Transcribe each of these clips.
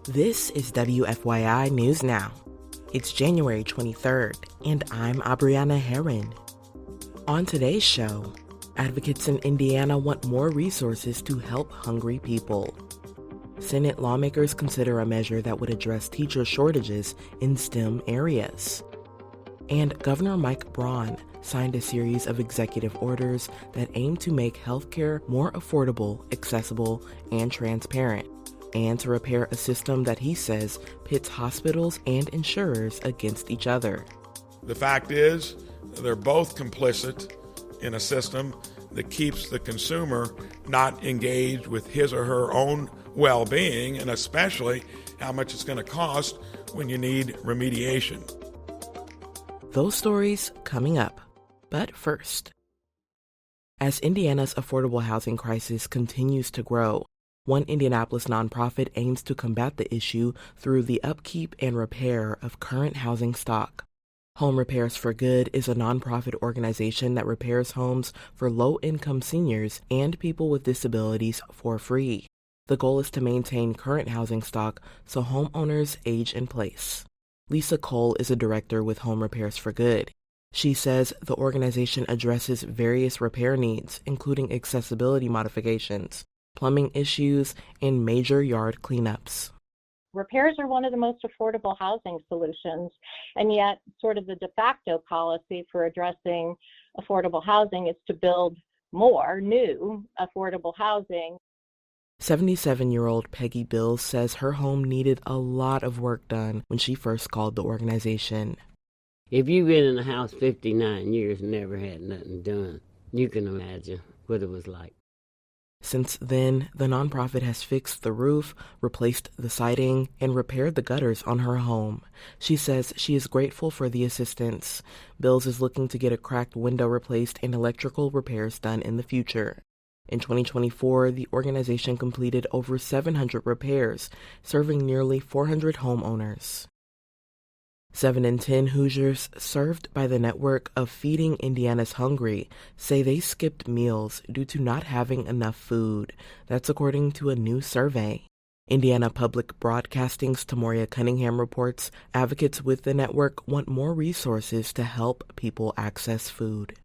This is WFYI News Now. It's January 23rd, and I'm Abriana Herron. On today's show, advocates in Indiana want more resources to help hungry people. Senate lawmakers consider a measure that would address teacher shortages in STEM areas. And Governor Mike Braun signed a series of executive orders that aim to make healthcare more affordable, accessible, and transparent, and to repair a system that he says pits hospitals and insurers against each other. The fact is, they're both complicit in a system that keeps the consumer not engaged with his or her own well-being, and especially how much it's going to cost when you need remediation. Those stories coming up. But first, as Indiana's affordable housing crisis continues to grow, one Indianapolis nonprofit aims to combat the issue through the upkeep and repair of current housing stock. Home Repairs for Good is a nonprofit organization that repairs homes for low-income seniors and people with disabilities for free. The goal is to maintain current housing stock so homeowners age in place. Lisa Cole is a director with Home Repairs for Good. She says the organization addresses various repair needs, including accessibility modifications, plumbing issues, and major yard cleanups. Repairs are one of the most affordable housing solutions, and yet sort of the de facto policy for addressing affordable housing is to build more new affordable housing. 77-year-old Peggy Bills says her home needed a lot of work done when she first called the organization. If you've been in a house 59 years and never had nothing done, you can imagine what it was like. Since then, the nonprofit has fixed the roof, replaced the siding, and repaired the gutters on her home. She says she is grateful for the assistance. Bills is looking to get a cracked window replaced and electrical repairs done in the future. In 2024, the organization completed over 700 repairs, serving nearly 400 homeowners. 7 in 10 Hoosiers served by the network of Feeding Indiana's Hungry say they skipped meals due to not having enough food. That's according to a new survey. Indiana Public Broadcasting's Tamoria Cunningham reports advocates with the network want more resources to help people access food.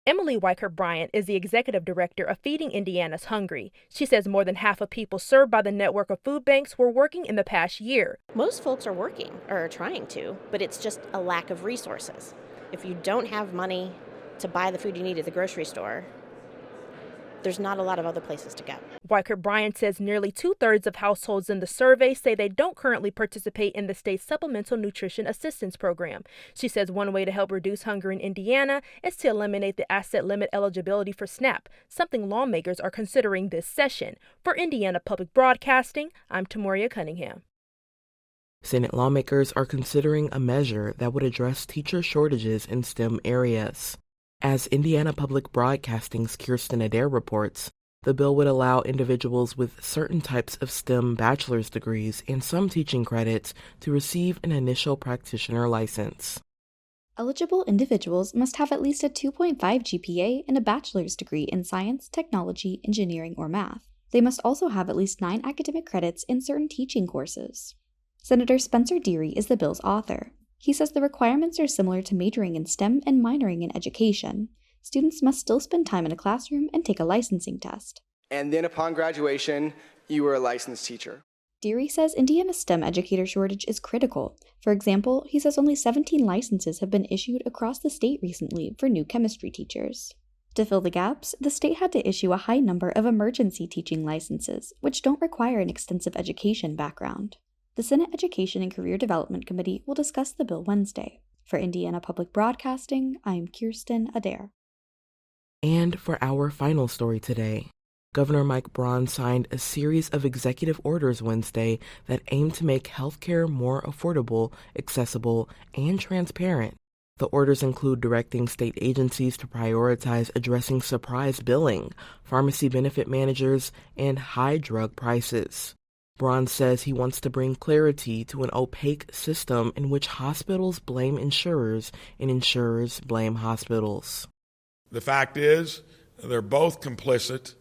Emily Weichert-Bryant is the executive director of Feeding Indiana's Hungry. She says more than half of people served by the network of food banks were working in the past year. Most folks are working or are trying to, but it's just a lack of resources. If you don't have money to buy the food you need at the grocery store, there's not a lot of other places to go. Weichert-Bryant says nearly 2/3 of households in the survey say they don't currently participate in the state's Supplemental Nutrition Assistance Program. She says one way to help reduce hunger in Indiana is to eliminate the asset limit eligibility for SNAP, something lawmakers are considering this session. For Indiana Public Broadcasting, I'm Tamoria Cunningham. Senate lawmakers are considering a measure that would address teacher shortages in STEM areas. As Indiana Public Broadcasting's Kirsten Adair reports, the bill would allow individuals with certain types of STEM bachelor's degrees and some teaching credits to receive an initial practitioner license. Eligible individuals must have at least a 2.5 GPA and a bachelor's degree in science, technology, engineering, or math. They must also have at least 9 academic credits in certain teaching courses. Senator Spencer Deary is the bill's author. He says the requirements are similar to majoring in STEM and minoring in education. Students must still spend time in a classroom and take a licensing test. And then upon graduation, you are a licensed teacher. Deary says Indiana's STEM educator shortage is critical. For example, he says only 17 licenses have been issued across the state recently for new chemistry teachers. To fill the gaps, the state had to issue a high number of emergency teaching licenses, which don't require an extensive education background. The Senate Education and Career Development Committee will discuss the bill Wednesday. For Indiana Public Broadcasting, I'm Kirsten Adair. And for our final story today, Governor Mike Braun signed a series of executive orders Wednesday that aim to make healthcare more affordable, accessible, and transparent. The orders include directing state agencies to prioritize addressing surprise billing, pharmacy benefit managers, and high drug prices. Braun says he wants to bring clarity to an opaque system in which hospitals blame insurers and insurers blame hospitals. The fact is, they're both complicit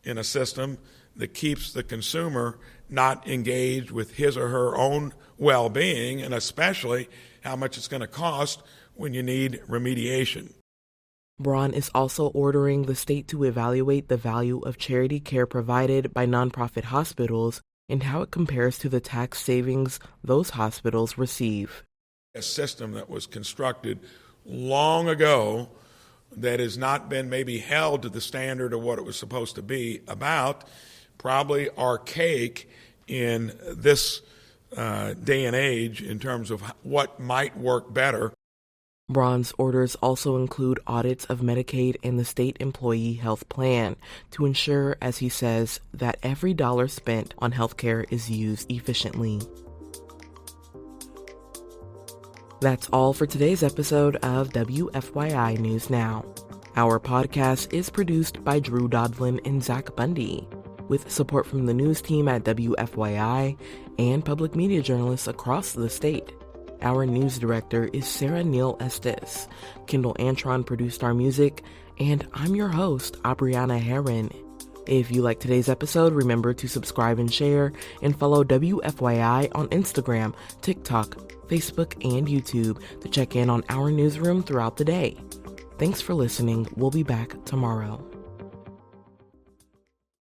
in a system that keeps the consumer not engaged with his or her own well-being, and especially how much it's going to cost when you need remediation. Braun is also ordering the state to evaluate the value of charity care provided by nonprofit hospitals and how it compares to the tax savings those hospitals receive. A system that was constructed long ago that has not been maybe held to the standard of what it was supposed to be about, probably archaic in this day and age in terms of what might work better. Braun's orders also include audits of Medicaid and the state employee health plan to ensure, as he says, that every dollar spent on health care is used efficiently. That's all for today's episode of WFYI News Now. Our podcast is produced by Drew Daudelin and Zach Bundy, with support from the news team at WFYI and public media journalists across the state. Our news director is Sarah Neal-Estes. Kendall Antron produced our music, and I'm your host, Abriana Herron. If you like today's episode, remember to subscribe and share, and follow WFYI on Instagram, TikTok, Facebook, and YouTube to check in on our newsroom throughout the day. Thanks for listening. We'll be back tomorrow.